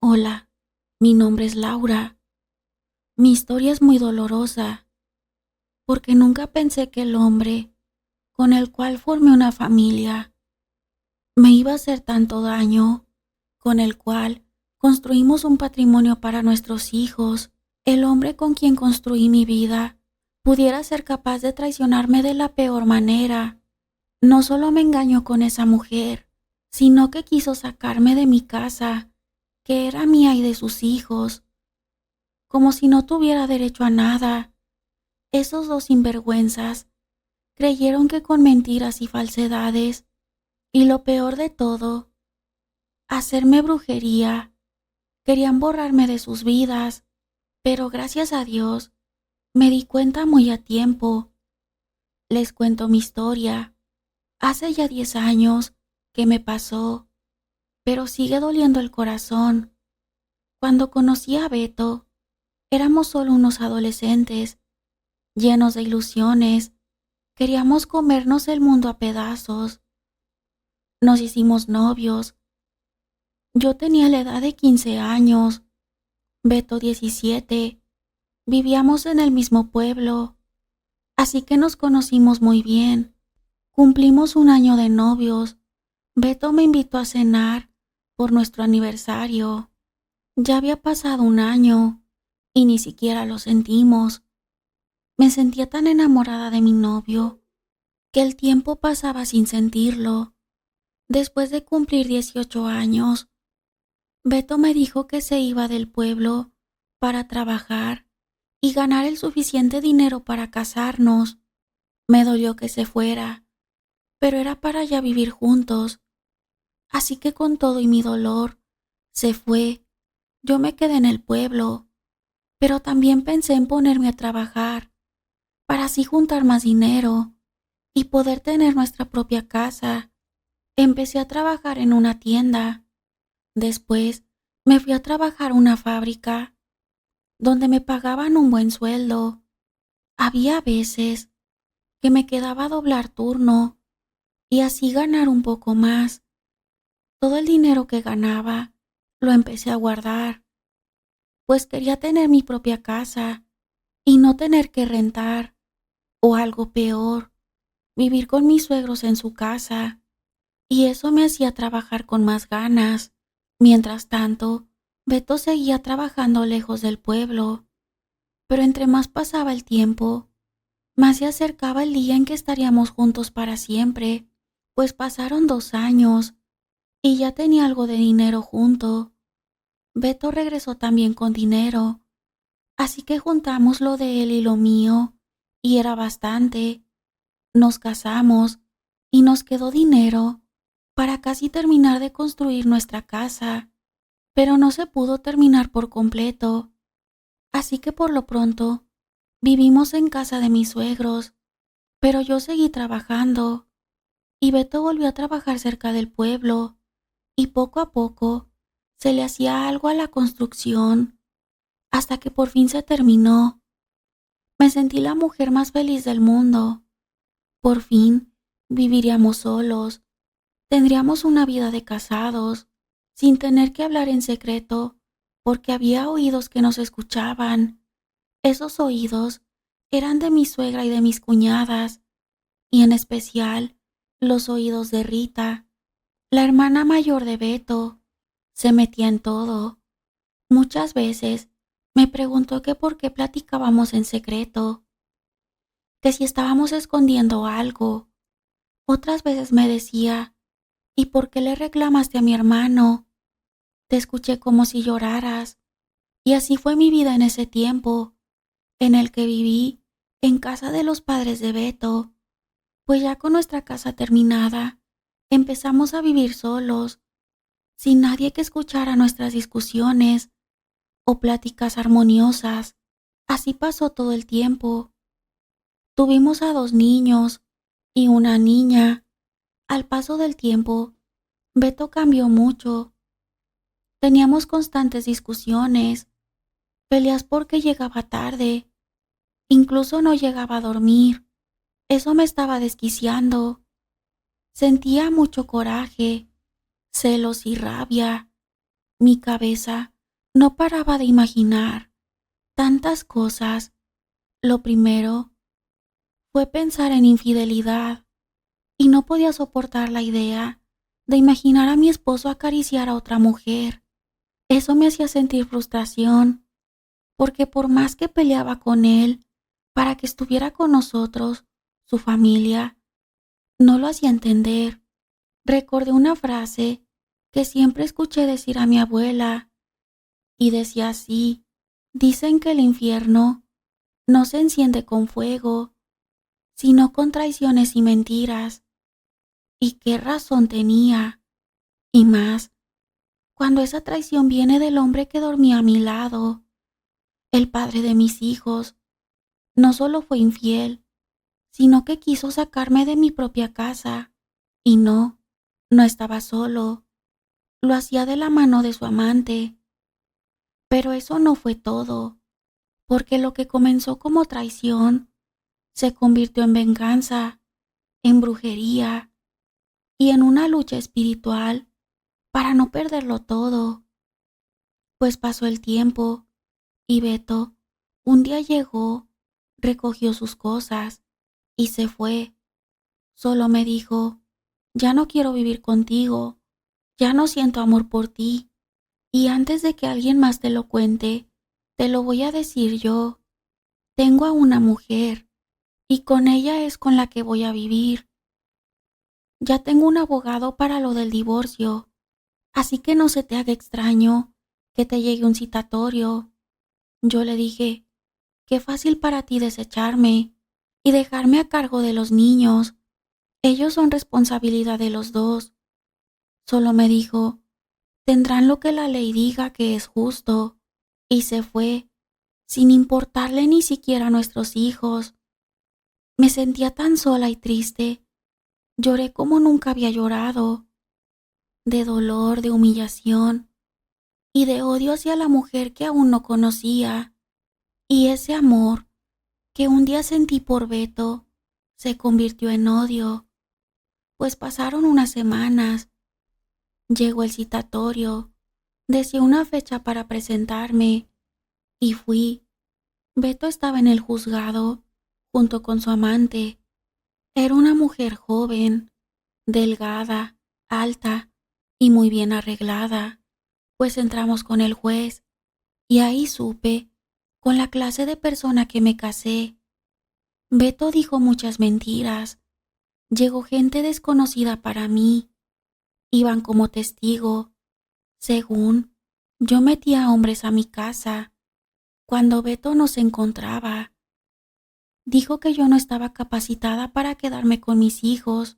Hola, mi nombre es Laura. Mi historia es muy dolorosa porque nunca pensé que el hombre con el cual formé una familia me iba a hacer tanto daño, con el cual construimos un patrimonio para nuestros hijos. El hombre con quien construí mi vida pudiera ser capaz de traicionarme de la peor manera. No solo me engañó con esa mujer, sino que quiso sacarme de mi casa, que era mía y de sus hijos, como si no tuviera derecho a nada. Esos dos sinvergüenzas creyeron que con mentiras y falsedades, y lo peor de todo, hacerme brujería, querían borrarme de sus vidas, pero gracias a Dios me di cuenta muy a tiempo. Les cuento mi historia. Hace ya 10 años que me pasó, pero sigue doliendo el corazón. Cuando conocí a Beto, éramos solo unos adolescentes, llenos de ilusiones. Queríamos comernos el mundo a pedazos. Nos hicimos novios. Yo tenía la edad de 15 años, Beto 17. Vivíamos en el mismo pueblo, así que nos conocimos muy bien. Cumplimos un año de novios. Beto me invitó a cenar por nuestro aniversario. Ya había pasado un año y ni siquiera lo sentimos. Me sentía tan enamorada de mi novio que el tiempo pasaba sin sentirlo. Después de cumplir 18 años, Beto me dijo que se iba del pueblo para trabajar y ganar el suficiente dinero para casarnos. Me dolió que se fuera, pero era para ya vivir juntos. Así que con todo y mi dolor, se fue. Yo me quedé en el pueblo, pero también pensé en ponerme a trabajar para así juntar más dinero y poder tener nuestra propia casa. Empecé a trabajar en una tienda. Después me fui a trabajar a una fábrica donde me pagaban un buen sueldo. Había veces que me quedaba a doblar turno y así ganar un poco más. Todo el dinero que ganaba lo empecé a guardar, pues quería tener mi propia casa y no tener que rentar, o algo peor, vivir con mis suegros en su casa, y eso me hacía trabajar con más ganas. Mientras tanto, Beto seguía trabajando lejos del pueblo, pero entre más pasaba el tiempo, más se acercaba el día en que estaríamos juntos para siempre, pues pasaron 2 años y ya tenía algo de dinero junto. Beto regresó también con dinero, así que juntamos lo de él y lo mío, y era bastante. Nos casamos y nos quedó dinero para casi terminar de construir nuestra casa, pero no se pudo terminar por completo, así que por lo pronto vivimos en casa de mis suegros, pero yo seguí trabajando y Beto volvió a trabajar cerca del pueblo y poco a poco se le hacía algo a la construcción hasta que por fin se terminó. Me sentí la mujer más feliz del mundo. Por fin viviríamos solos, tendríamos una vida de casados, sin tener que hablar en secreto, porque había oídos que nos escuchaban. Esos oídos eran de mi suegra y de mis cuñadas, y en especial los oídos de Rita, la hermana mayor de Beto. Se metía en todo. Muchas veces me preguntó que por qué platicábamos en secreto, que si estábamos escondiendo algo. Otras veces me decía, ¿y por qué le reclamaste a mi hermano? Te escuché como si lloraras. Y así fue mi vida en ese tiempo, en el que viví en casa de los padres de Beto. Pues ya con nuestra casa terminada, empezamos a vivir solos, sin nadie que escuchara nuestras discusiones o pláticas armoniosas. Así pasó todo el tiempo. Tuvimos a 2 niños y una niña. Al paso del tiempo, Beto cambió mucho. Teníamos constantes discusiones, peleas porque llegaba tarde, incluso no llegaba a dormir. Eso me estaba desquiciando. Sentía mucho coraje, celos y rabia. Mi cabeza No paraba de imaginar tantas cosas. Lo primero fue pensar en infidelidad y no podía soportar la idea de imaginar a mi esposo acariciar a otra mujer. Eso me hacía sentir frustración, porque por más que peleaba con él para que estuviera con nosotros, su familia, no lo hacía entender. Recordé una frase que siempre escuché decir a mi abuela y decía así: dicen que el infierno no se enciende con fuego, sino con traiciones y mentiras. ¿Y qué razón tenía? Y más, cuando esa traición viene del hombre que dormía a mi lado, el padre de mis hijos. No solo fue infiel, sino que quiso sacarme de mi propia casa. Y no estaba solo. Lo hacía de la mano de su amante. Pero eso no fue todo, porque lo que comenzó como traición se convirtió en venganza, en brujería y en una lucha espiritual para no perderlo todo. Pues pasó el tiempo y Beto un día llegó, recogió sus cosas y se fue. Solo me dijo: ya no quiero vivir contigo, ya no siento amor por ti. Y antes de que alguien más te lo cuente, te lo voy a decir yo. Tengo a una mujer y con ella es con la que voy a vivir. Ya tengo un abogado para lo del divorcio, así que no se te haga extraño que te llegue un citatorio. Yo le dije: qué fácil para ti desecharme y dejarme a cargo de los niños. Ellos son responsabilidad de los dos. Solo me dijo: tendrán lo que la ley diga que es justo. Y se fue, sin importarle ni siquiera a nuestros hijos. Me sentía tan sola y triste. Lloré como nunca había llorado, de dolor, de humillación y de odio hacia la mujer que aún no conocía. Y ese amor que un día sentí por Beto se convirtió en odio. Pues pasaron unas semanas. Llegó el citatorio. Decía una fecha para presentarme y fui. Beto estaba en el juzgado junto con su amante. Era una mujer joven, delgada, alta y muy bien arreglada. Pues entramos con el juez y ahí supe con la clase de persona que me casé. Beto dijo muchas mentiras. Llegó gente desconocida para mí. Iban como testigo. Según yo metía a hombres a mi casa cuando Beto no se encontraba. Dijo que yo no estaba capacitada para quedarme con mis hijos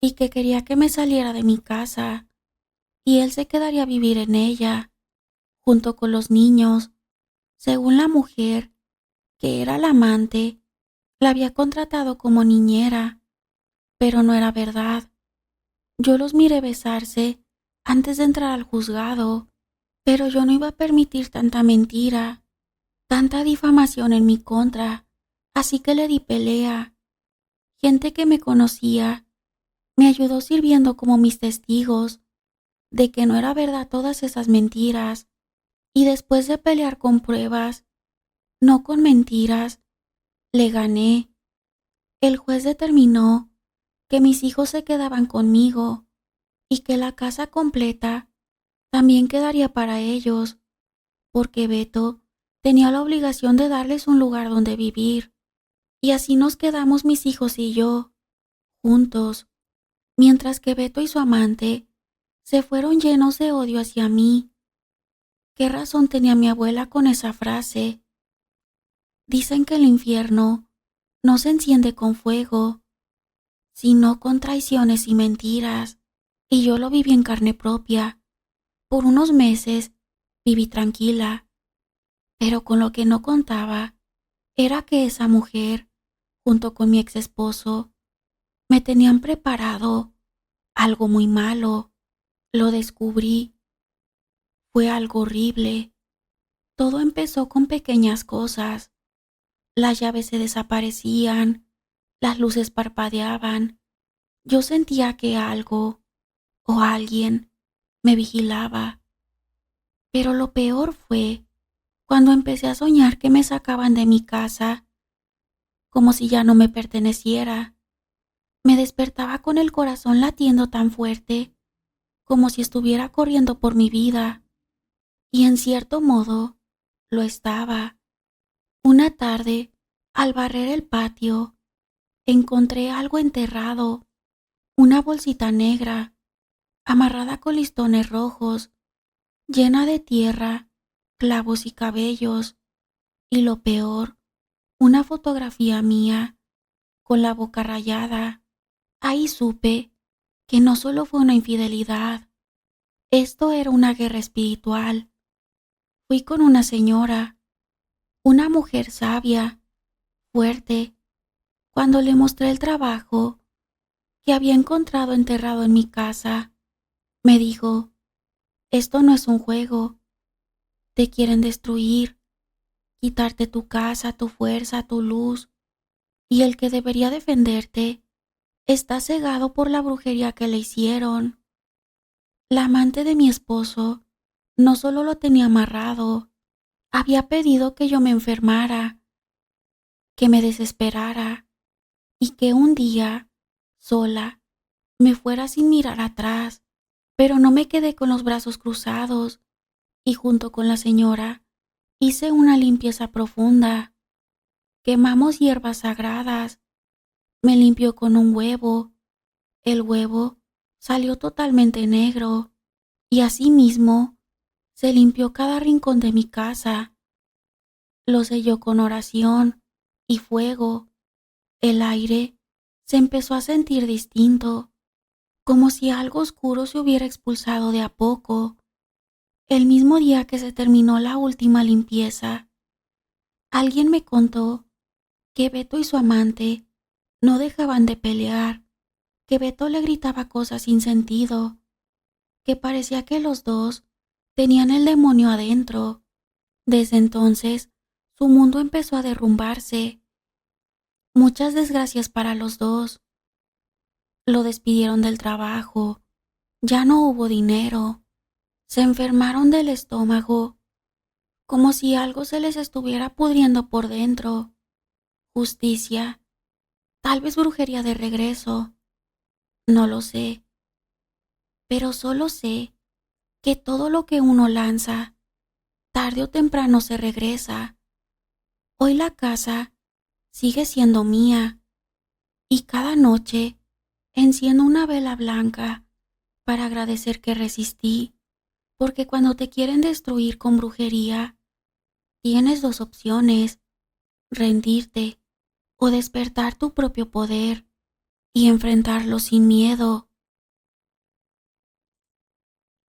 y que quería que me saliera de mi casa y él se quedaría a vivir en ella, junto con los niños. Según la mujer, que era la amante, la había contratado como niñera, pero no era verdad. Yo los miré besarse antes de entrar al juzgado, pero yo no iba a permitir tanta mentira, tanta difamación en mi contra, así que le di pelea. Gente que me conocía me ayudó sirviendo como mis testigos de que no era verdad todas esas mentiras, y después de pelear con pruebas, no con mentiras, le gané. El juez determinó que mis hijos se quedaban conmigo y que la casa completa también quedaría para ellos, porque Beto tenía la obligación de darles un lugar donde vivir. Y así nos quedamos mis hijos y yo, juntos, mientras que Beto y su amante se fueron llenos de odio hacia mí. ¿Qué razón tenía mi abuela con esa frase? Dicen que el infierno no se enciende con fuego, sino con traiciones y mentiras. Y yo lo viví en carne propia. Por unos meses viví tranquila, pero con lo que no contaba era que esa mujer, junto con mi ex esposo, me tenían preparado algo muy malo. Lo descubrí. Fue algo horrible. Todo empezó con pequeñas cosas. Las llaves se desaparecían, las luces parpadeaban. Yo sentía que algo o alguien me vigilaba. Pero lo peor fue cuando empecé a soñar que me sacaban de mi casa, como si ya no me perteneciera. Me despertaba con el corazón latiendo tan fuerte, como si estuviera corriendo por mi vida. Y en cierto modo, lo estaba. Una tarde, al barrer el patio, encontré algo enterrado, una bolsita negra, amarrada con listones rojos, llena de tierra, clavos y cabellos, y lo peor, una fotografía mía, con la boca rayada. Ahí supe que no solo fue una infidelidad, esto era una guerra espiritual. Fui con una señora, una mujer sabia, fuerte. Cuando le mostré el trabajo que había encontrado enterrado en mi casa, me dijo, esto no es un juego, te quieren destruir, quitarte tu casa, tu fuerza, tu luz, y el que debería defenderte está cegado por la brujería que le hicieron. La amante de mi esposo no solo lo tenía amarrado, había pedido que yo me enfermara, que me desesperara y que un día, sola, me fuera sin mirar atrás. Pero no me quedé con los brazos cruzados y junto con la señora hice una limpieza profunda. Quemamos hierbas sagradas, me limpió con un huevo. El huevo salió totalmente negro y asimismo se limpió cada rincón de mi casa. Lo selló con oración y fuego. El aire se empezó a sentir distinto, como si algo oscuro se hubiera expulsado de a poco. El mismo día que se terminó la última limpieza, alguien me contó que Beto y su amante no dejaban de pelear, que Beto le gritaba cosas sin sentido, que parecía que los dos tenían el demonio adentro. Desde entonces, su mundo empezó a derrumbarse. Muchas desgracias para los dos. Lo despidieron del trabajo, ya no hubo dinero, se enfermaron del estómago, como si algo se les estuviera pudriendo por dentro. Justicia, tal vez brujería de regreso, no lo sé, pero solo sé que todo lo que uno lanza, tarde o temprano se regresa. Hoy la casa sigue siendo mía y cada noche enciendo una vela blanca para agradecer que resistí, porque cuando te quieren destruir con brujería, tienes dos opciones: rendirte o despertar tu propio poder y enfrentarlo sin miedo.